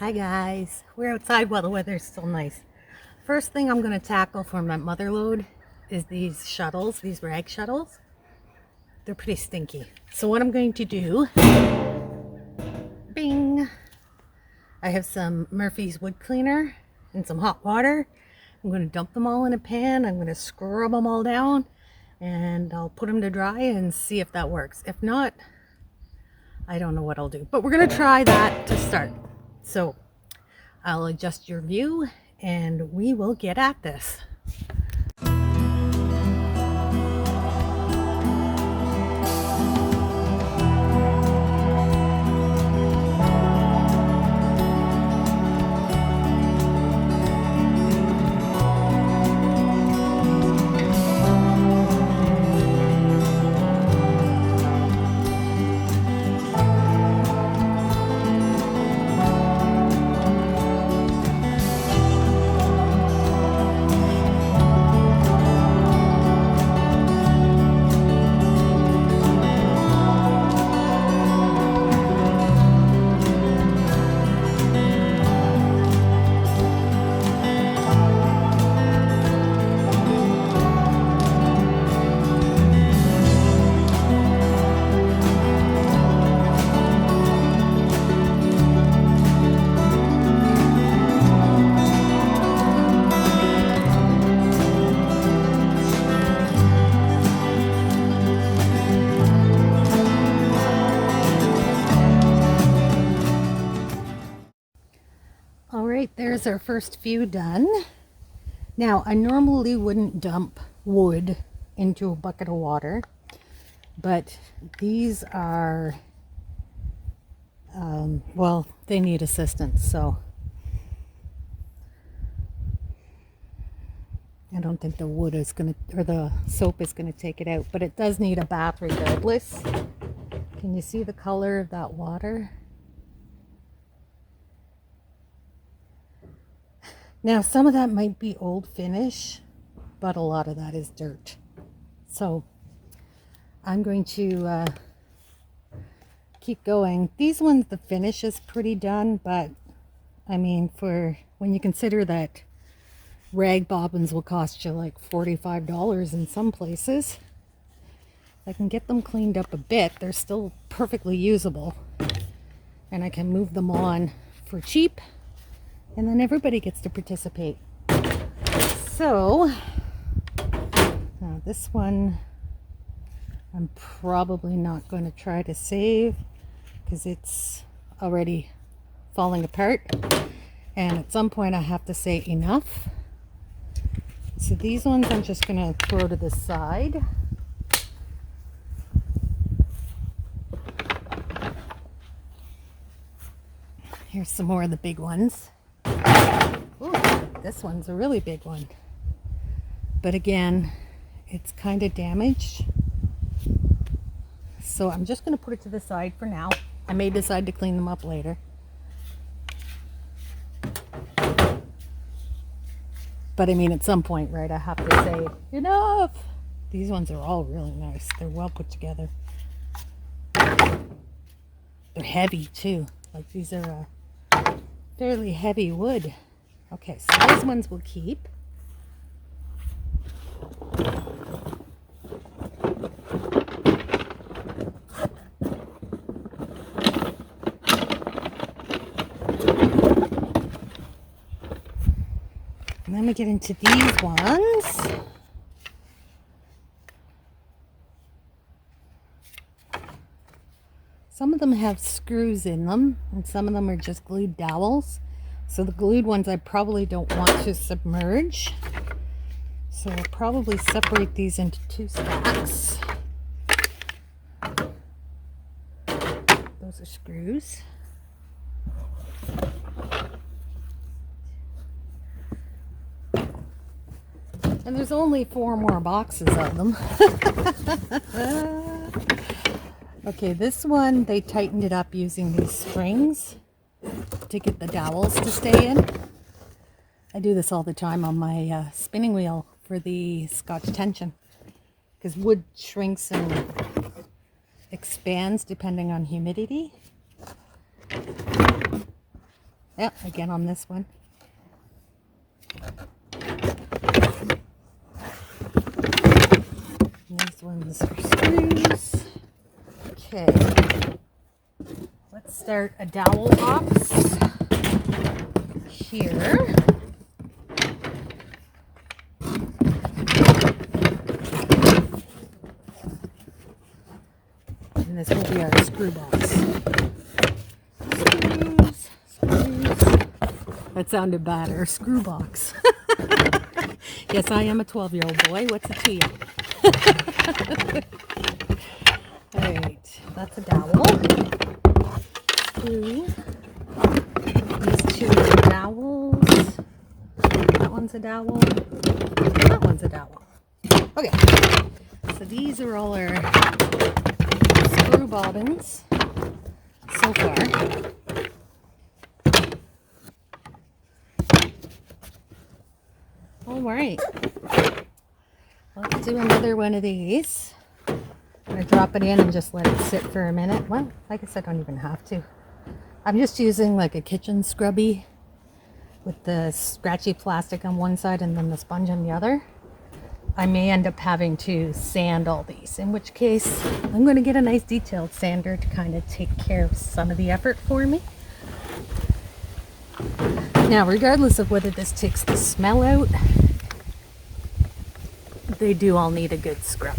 Hi guys, we're outside while the weather's still nice. First thing I'm going to tackle for my mother load is these shuttles, these rag shuttles. They're pretty stinky. So what I'm going to do, bing, I have some Murphy's wood cleaner and some hot water. I'm going to dump them all in a pan. I'm going to scrub them all down and I'll put them to dry and see if that works. If not, I don't know what I'll do, but we're going to try that to start. So I'll adjust your view and we will get at this. All right, there's our first few done. Now, I normally wouldn't dump wood into a bucket of water, but these are, well, they need assistance, so I don't think the wood is going to, or the soap is going to take it out, but it does need a bath regardless. Can you see the color of that water? Now, some of that might be old finish, but a lot of that is dirt. So I'm going to keep going. These ones, the finish is pretty done, but I mean, for when you consider that rag bobbins will cost you like $45 in some places, I can get them cleaned up a bit. They're still perfectly usable, and I can move them on for cheap. And then everybody gets to participate. So, now this one I'm probably not going to try to save because it's already falling apart. And at some point I have to say enough. So these ones I'm just going to throw to the side. Here's some more of the big ones. Ooh, this one's a really big one, but again, it's kind of damaged, so I'm just going to put it to the side for now. I may decide to clean them up later, but I mean, at some point, right, I have to say enough. These ones are all really nice. They're well put together. They're heavy too. Like, these are fairly heavy wood. Okay, so those ones will keep. And then we get into these ones. Some of them have screws in them, and some of them are just glued dowels. So the glued ones I probably don't want to submerge. So we'll probably separate these into two stacks. Those are screws. And there's only 4 more boxes of them. Okay, this one, they tightened it up using these springs to get the dowels to stay in. I do this all the time on my spinning wheel for the Scotch tension, because wood shrinks and expands depending on humidity. Yeah, again on this one. And these ones are screws. Okay. Let's start a dowel box here. And this will be our screw box. Screws. That sounded bad. Our screw box. Yes, I am a 12-year-old boy. What's it to you? Alright, that's a dowel. Screw. These two are dowels. That one's a dowel. That one's a dowel. Okay, so these are all our screw bobbins so far. Alright, let's do another one of these. I'm going to drop it in and just let it sit for a minute. Well, I guess I don't even have to. I'm just using like a kitchen scrubby with the scratchy plastic on one side and then the sponge on the other. I may end up having to sand all these, in which case I'm going to get a nice detailed sander to kind of take care of some of the effort for me. Now, regardless of whether this takes the smell out, they do all need a good scrub.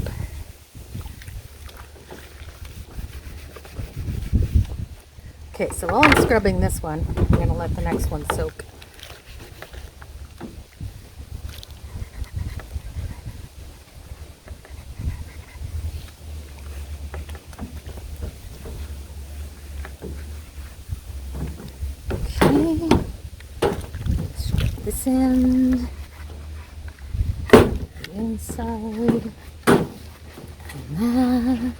Okay, so while I'm scrubbing this one, I'm going to let the next one soak. Okay, scrub this end, the inside, and that.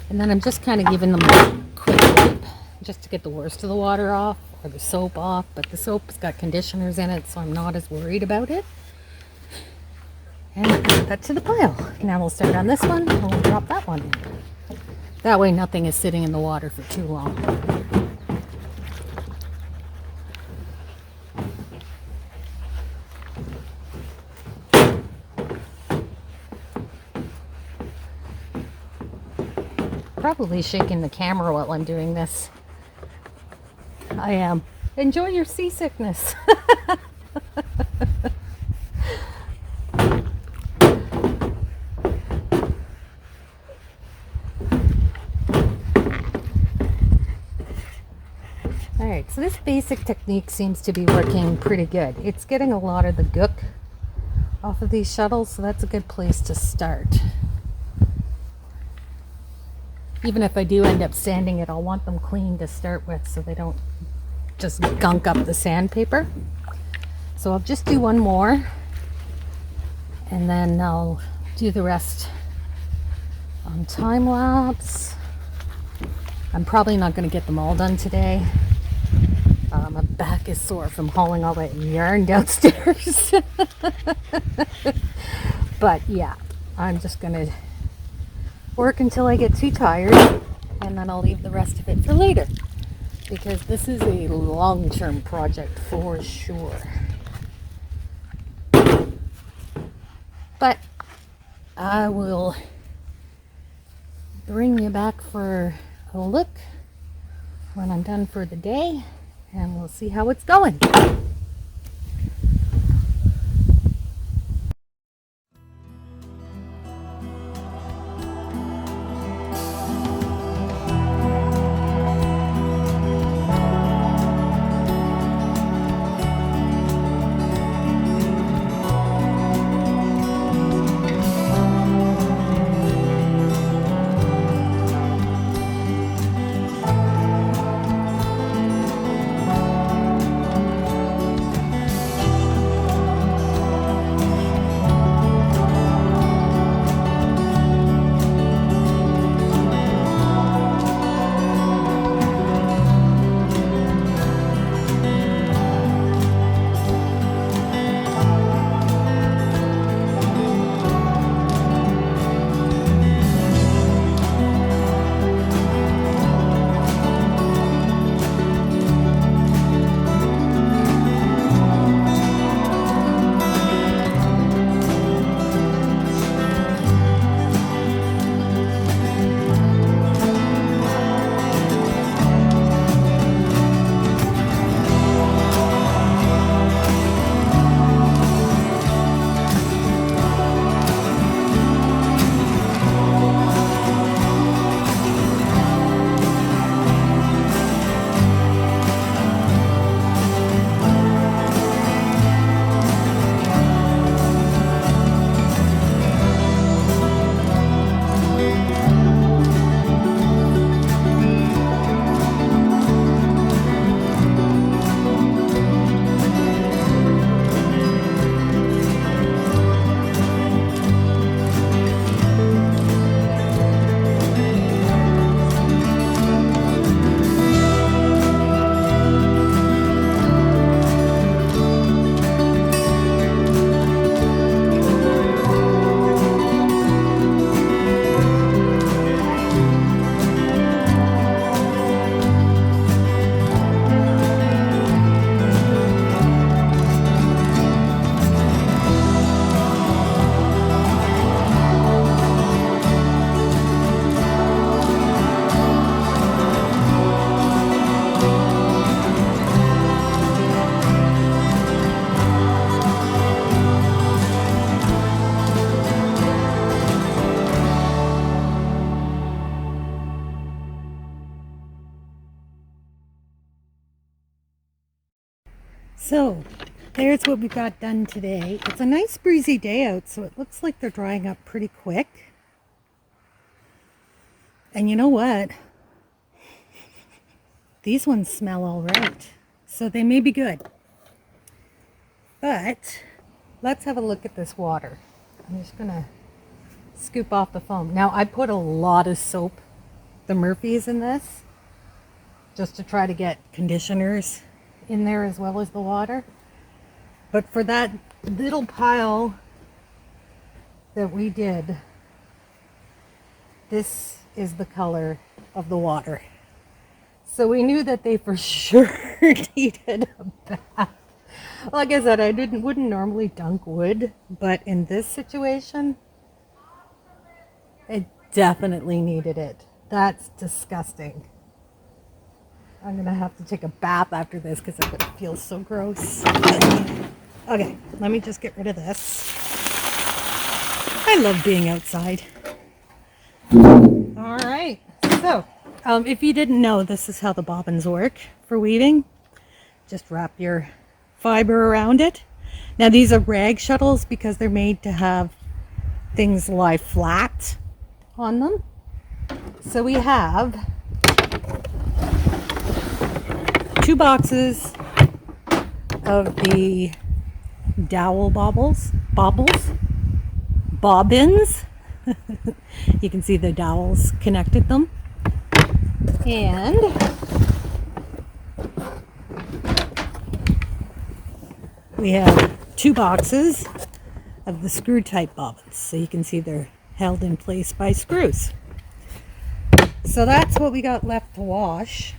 And then I'm just kind of giving them a quick wipe just to get the worst of the water off or the soap off, but the soap's got conditioners in it, so I'm not as worried about it. And add that to the pile. Now we'll start on this one and we'll drop that one in. That way nothing is sitting in the water for too long. Probably shaking the camera while I'm doing this. I am. Enjoy your seasickness. Alright, so this basic technique seems to be working pretty good. It's getting a lot of the gook off of these shuttles, so that's a good place to start. Even if I do end up sanding it, I'll want them clean to start with so they don't just gunk up the sandpaper. So I'll just do one more and then I'll do the rest on time lapse. I'm probably not going to get them all done today. My back is sore from hauling all that yarn downstairs. But yeah, I'm just going to work until I get too tired, and then I'll leave the rest of it for later, because this is a long-term project for sure. But I will bring you back for a look when I'm done for the day, and we'll see how it's going. So there's what we got done today. It's a nice breezy day out, so it looks like they're drying up pretty quick. And you know what? These ones smell all right, so they may be good. But let's have a look at this water. I'm just gonna scoop off the foam. Now I put a lot of soap, the Murphy's, in this, just to try to get conditioners in there as well as the water. But for that little pile that we did, this is the color of the water. So we knew that they for sure needed a bath. Like I said, I wouldn't normally dunk wood, but in this situation, it definitely needed it. That's disgusting. I'm gonna have to take a bath after this because it feels so gross. Okay, let me just get rid of this. I love being outside. All right, so if you didn't know, this is how the bobbins work for weaving. Just wrap your fiber around it. Now these are rag shuttles because they're made to have things lie flat on them. So we have 2 boxes of the dowel bobbins. You can see the dowels connected them. And we have 2 boxes of the screw type bobbins. So you can see they're held in place by screws. So that's what we got left to wash.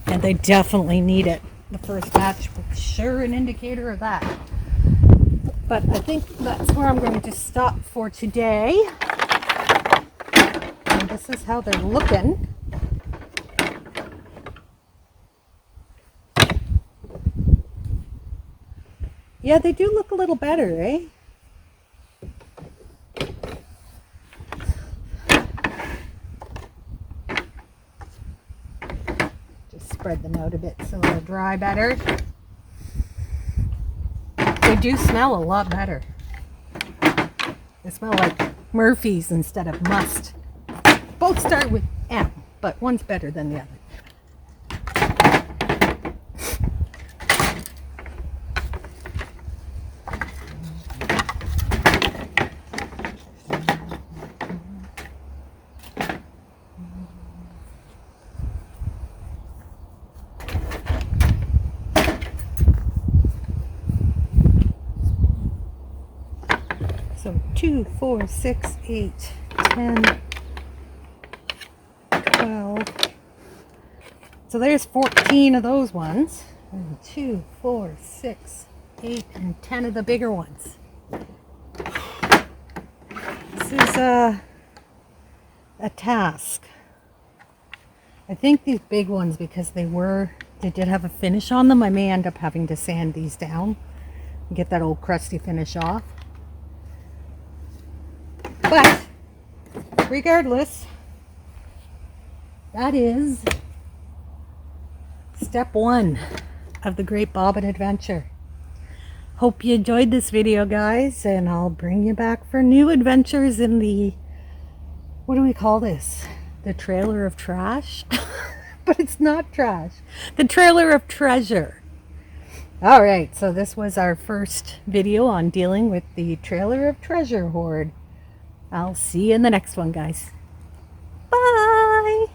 And they definitely need it. The first batch was sure an indicator of that. But I think that's where I'm going to stop for today. And this is how they're looking. Yeah, they do look a little better, eh? Spread them out a bit so they'll dry better. They do smell a lot better. They smell like Murphy's instead of must. Both start with M, but one's better than the other. So 2, 4, 6, 8, 10, 12. So there's 14 of those ones. And 2, 4, 6, 8, and 10 of the bigger ones. This is a task. I think these big ones, because they did have a finish on them, I may end up having to sand these down and get that old crusty finish off. But regardless, that is step 1 of the Great Bobbin Adventure. Hope you enjoyed this video, guys, and I'll bring you back for new adventures in the, what do we call this? The trailer of trash? But it's not trash. The trailer of treasure. All right, so this was our first video on dealing with the trailer of treasure hoard. I'll see you in the next one, guys. Bye!